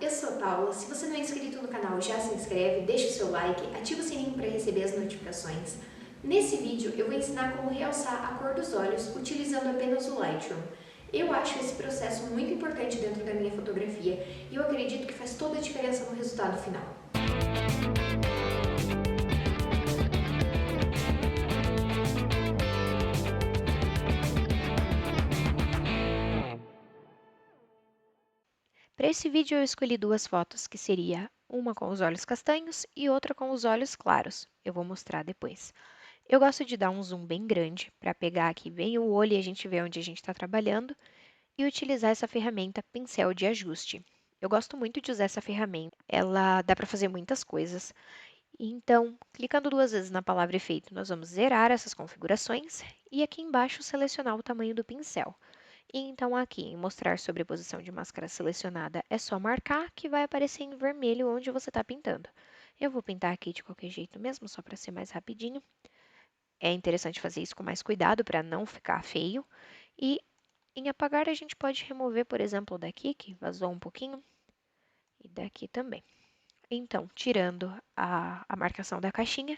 eu sou a Paula. Se você não é inscrito no canal, já se inscreve, deixa o seu like, ativa o sininho para receber as notificações. Nesse vídeo eu vou ensinar como realçar a cor dos olhos utilizando apenas o Lightroom. Eu acho esse processo muito importante dentro da minha fotografia e eu acredito que faz toda a diferença no resultado final. Para esse vídeo eu escolhi duas fotos, que seria uma com os olhos castanhos e outra com os olhos claros. Eu vou mostrar depois. Eu gosto de dar um zoom bem grande para pegar aqui bem o olho e a gente ver onde a gente está trabalhando e utilizar essa ferramenta pincel de ajuste. Eu gosto muito de usar essa ferramenta, ela dá para fazer muitas coisas. Então, clicando duas vezes na palavra efeito, nós vamos zerar essas configurações e aqui embaixo selecionar o tamanho do pincel. E então aqui em mostrar sobreposição de máscara selecionada é só marcar que vai aparecer em vermelho onde você está pintando. Eu vou pintar aqui de qualquer jeito mesmo, só para ser mais rapidinho. É interessante fazer isso com mais cuidado para não ficar feio. E em apagar a gente pode remover, por exemplo, daqui que vazou um pouquinho e daqui também. Então, tirando a marcação da caixinha,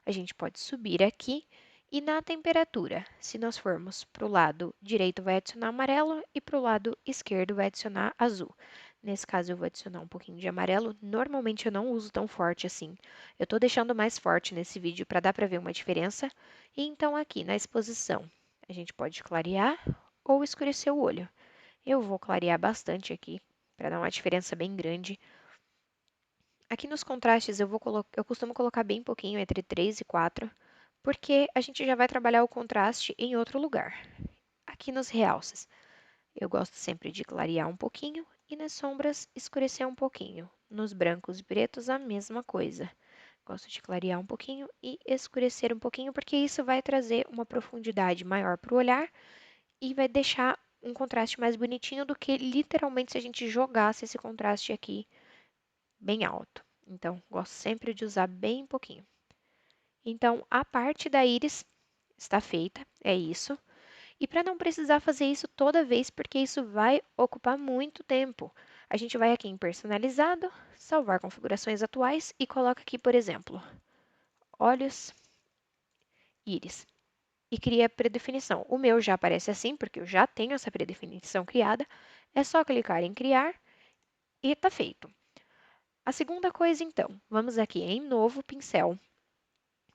a gente pode subir aqui e na temperatura, se nós formos para o lado direito, vai adicionar amarelo e para o lado esquerdo vai adicionar azul. Nesse caso, eu vou adicionar um pouquinho de amarelo. Normalmente, eu não uso tão forte assim. Eu estou deixando mais forte nesse vídeo para dar para ver uma diferença. E então, aqui na exposição, a gente pode clarear ou escurecer o olho. Eu vou clarear bastante aqui para dar uma diferença bem grande. Aqui nos contrastes eu costumo colocar bem pouquinho, entre 3 e 4, porque a gente já vai trabalhar o contraste em outro lugar. Aqui nos realces, eu gosto sempre de clarear um pouquinho e nas sombras escurecer um pouquinho. Nos brancos e pretos, a mesma coisa. Gosto de clarear um pouquinho e escurecer um pouquinho, porque isso vai trazer uma profundidade maior para o olhar e vai deixar um contraste mais bonitinho do que literalmente se a gente jogasse esse contraste aqui bem alto. Então, gosto sempre de usar bem pouquinho. Então, a parte da íris está feita, é isso. E para não precisar fazer isso toda vez, porque isso vai ocupar muito tempo, a gente vai aqui em personalizado, salvar configurações atuais e coloca aqui, por exemplo, olhos, íris. E cria a predefinição. O meu já aparece assim, porque eu já tenho essa predefinição criada. É só clicar em criar e está feito. A segunda coisa, então, vamos aqui em novo pincel.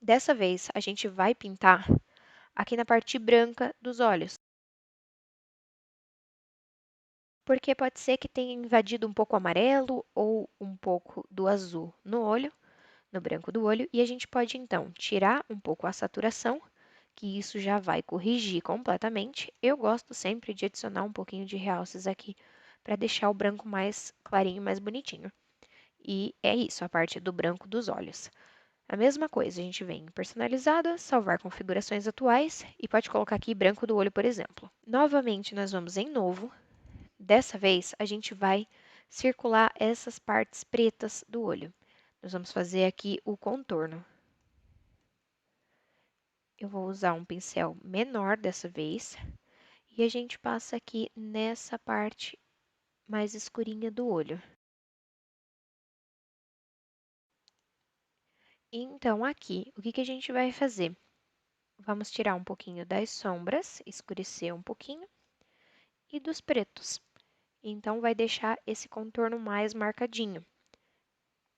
Dessa vez, a gente vai pintar aqui na parte branca dos olhos, porque pode ser que tenha invadido um pouco o amarelo ou um pouco do azul no olho, no branco do olho, e a gente pode então tirar um pouco a saturação, que isso já vai corrigir completamente. Eu gosto sempre de adicionar um pouquinho de realces aqui para deixar o branco mais clarinho, mais bonitinho. E é isso, a parte do branco dos olhos. A mesma coisa, a gente vem em personalizada, salvar configurações atuais e pode colocar aqui branco do olho, por exemplo. Novamente, nós vamos em novo. Dessa vez, a gente vai circular essas partes pretas do olho. Nós vamos fazer aqui o contorno. Eu vou usar um pincel menor dessa vez e a gente passa aqui nessa parte mais escurinha do olho. Então, aqui, o que que a gente vai fazer? Vamos tirar um pouquinho das sombras, escurecer um pouquinho, e dos pretos. Então, vai deixar esse contorno mais marcadinho.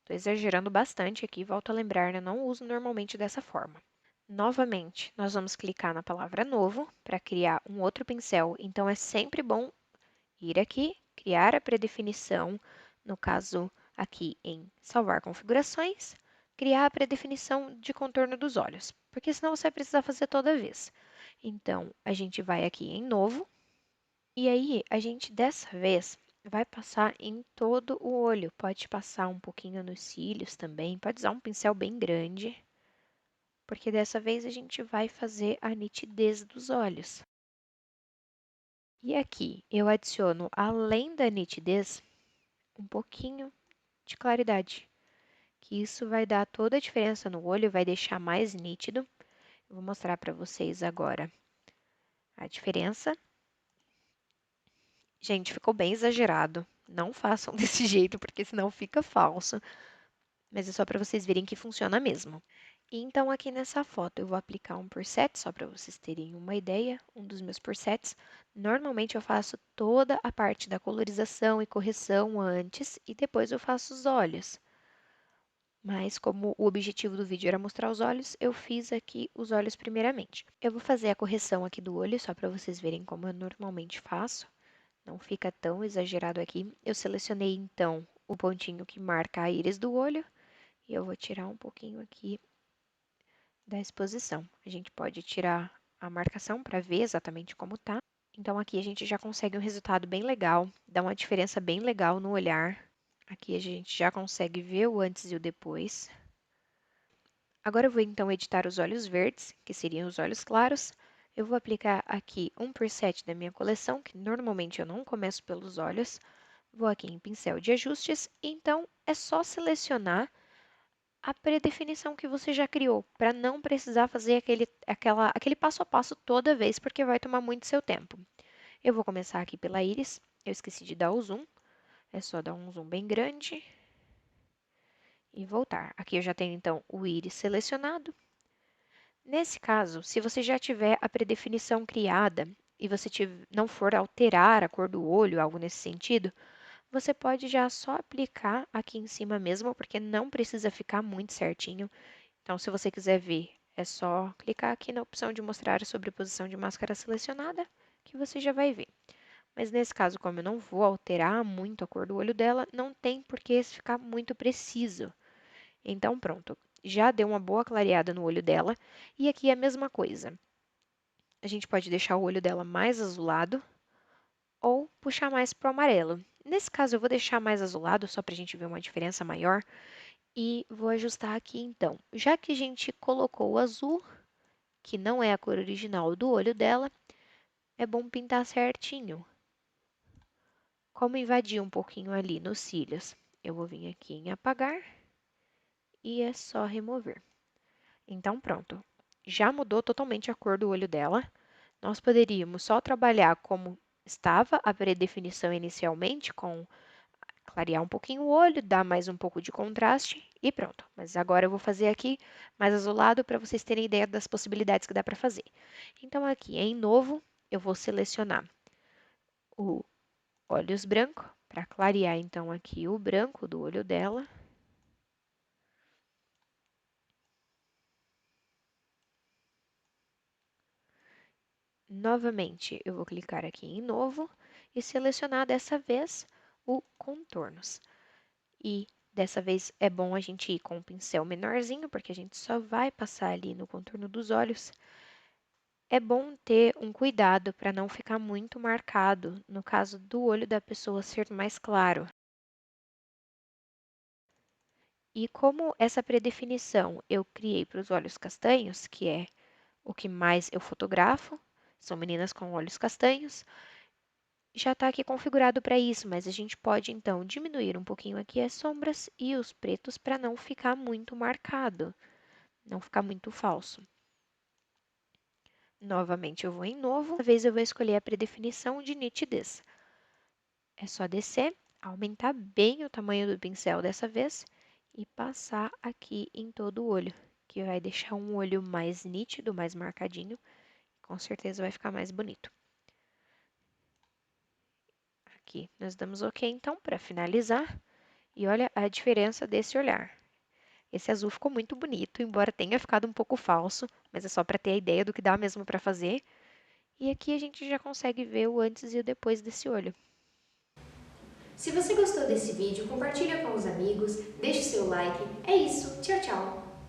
Estou exagerando bastante aqui, volto a lembrar, né? Não uso normalmente dessa forma. Novamente, nós vamos clicar na palavra novo para criar um outro pincel. Então, é sempre bom ir aqui, criar a predefinição, no caso aqui em salvar configurações, criar a predefinição de contorno dos olhos, porque senão você vai precisar fazer toda vez. Então, a gente vai aqui em novo, e aí a gente dessa vez vai passar em todo o olho. Pode passar um pouquinho nos cílios também, pode usar um pincel bem grande, porque dessa vez a gente vai fazer a nitidez dos olhos. E aqui eu adiciono, além da nitidez, um pouquinho de claridade, que isso vai dar toda a diferença no olho, vai deixar mais nítido. Eu vou mostrar para vocês agora a diferença. Gente, ficou bem exagerado. Não façam desse jeito, porque senão fica falso. Mas é só para vocês verem que funciona mesmo. E então aqui nessa foto eu vou aplicar um preset, só para vocês terem uma ideia, um dos meus presets. Normalmente eu faço toda a parte da colorização e correção antes e depois eu faço os olhos. Mas como o objetivo do vídeo era mostrar os olhos, eu fiz aqui os olhos primeiramente. Eu vou fazer a correção aqui do olho, só para vocês verem como eu normalmente faço. Não fica tão exagerado aqui. Eu selecionei então o pontinho que marca a íris do olho e eu vou tirar um pouquinho aqui da exposição. A gente pode tirar a marcação para ver exatamente como tá. Então aqui a gente já consegue um resultado bem legal, dá uma diferença bem legal no olhar. Aqui a gente já consegue ver o antes e o depois. Agora eu vou então editar os olhos verdes, que seriam os olhos claros. Eu vou aplicar aqui um preset da minha coleção, que normalmente eu não começo pelos olhos. Vou aqui em pincel de ajustes, então é só selecionar a predefinição que você já criou, para não precisar fazer aquele passo a passo toda vez, porque vai tomar muito seu tempo. Eu vou começar aqui pela íris, eu esqueci de dar o zoom, é só dar um zoom bem grande e voltar. Aqui eu já tenho então o íris selecionado. Nesse caso, se você já tiver a predefinição criada e você não for alterar a cor do olho, algo nesse sentido, você pode já só aplicar aqui em cima mesmo, porque não precisa ficar muito certinho. Então, se você quiser ver, é só clicar aqui na opção de mostrar a sobreposição de máscara selecionada, que você já vai ver. Mas nesse caso, como eu não vou alterar muito a cor do olho dela, não tem por que ficar muito preciso. Então, pronto, já deu uma boa clareada no olho dela. E aqui é a mesma coisa. A gente pode deixar o olho dela mais azulado ou puxar mais para o amarelo. Nesse caso, eu vou deixar mais azulado, só para a gente ver uma diferença maior. E vou ajustar aqui então. Já que a gente colocou o azul, que não é a cor original do olho dela, é bom pintar certinho. Como invadir um pouquinho ali nos cílios, eu vou vir aqui em apagar e é só remover. Então pronto, já mudou totalmente a cor do olho dela. Nós poderíamos só trabalhar como estava a predefinição inicialmente, com clarear um pouquinho o olho, dar mais um pouco de contraste e pronto. Mas agora eu vou fazer aqui mais azulado para vocês terem ideia das possibilidades que dá para fazer. Então aqui em novo, eu vou selecionar o olhos branco, para clarear então aqui o branco do olho dela. Novamente, eu vou clicar aqui em novo e selecionar dessa vez o contornos. E dessa vez é bom a gente ir com um pincel menorzinho, porque a gente só vai passar ali no contorno dos olhos. É bom ter um cuidado para não ficar muito marcado, no caso do olho da pessoa ser mais claro. E como essa predefinição eu criei para os olhos castanhos, que é o que mais eu fotografo, são meninas com olhos castanhos, já está aqui configurado para isso, mas a gente pode então diminuir um pouquinho aqui as sombras e os pretos para não ficar muito marcado, não ficar muito falso. Novamente eu vou em novo, dessa vez eu vou escolher a predefinição de nitidez. É só descer, aumentar bem o tamanho do pincel dessa vez e passar aqui em todo o olho, que vai deixar um olho mais nítido, mais marcadinho, com certeza vai ficar mais bonito. Aqui nós damos OK então para finalizar e olha a diferença desse olhar. Esse azul ficou muito bonito, embora tenha ficado um pouco falso, mas é só para ter a ideia do que dá mesmo para fazer. E aqui a gente já consegue ver o antes e o depois desse olho. Se você gostou desse vídeo, compartilha com os amigos, deixe seu like. É isso, tchau, tchau!